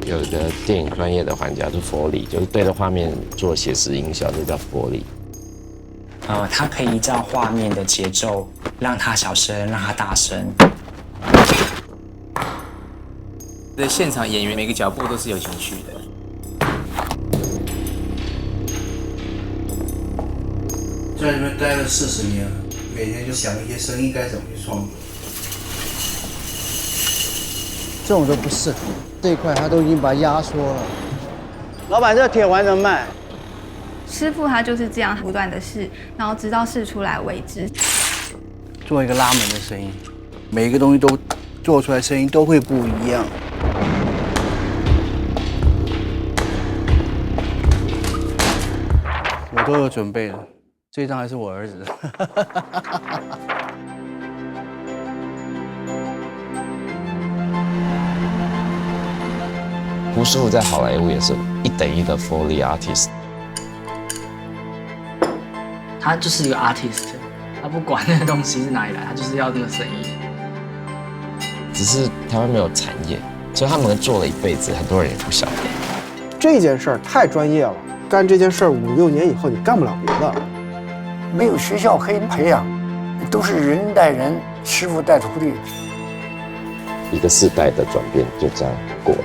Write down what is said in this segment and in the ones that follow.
有一个电影专业的环节是佛理，就是对着画面做写实音效，这叫佛理。它可以依照画面的节奏，让它小声，让它大声。在现场演员每个脚步都是有情绪的。在里面待了40年了，每天就想一些声音该怎么去创作。这种都不适合，这一块他都已经把它压缩了。老板，这铁环怎么卖？师傅他就是这样不断的试，然后直到试出来为止。做一个拉门的声音，每一个东西都做出来声音都会不一样。我都有准备了，这张还是我儿子的。胡师傅在好莱坞也是1:1的 Foley artist。他就是一个 artist， 他不管那个东西是哪里来，他就是要那个声音。只是台湾没有产业，所以他们做了一辈子，很多人也不晓得。这件事儿太专业了，干这件事儿5、6年以后，你干不了别的。没有学校可以培养，都是人带人，师傅带徒弟。一个世代的转变就这样过了。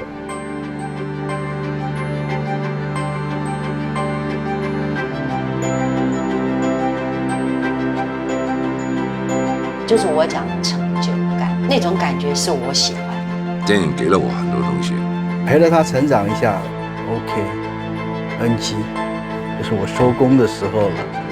就是我讲的成就感，那种感觉是我喜欢的。电影给了我很多东西，陪着他成长一下 ，OK，NG， 就是我收工的时候了。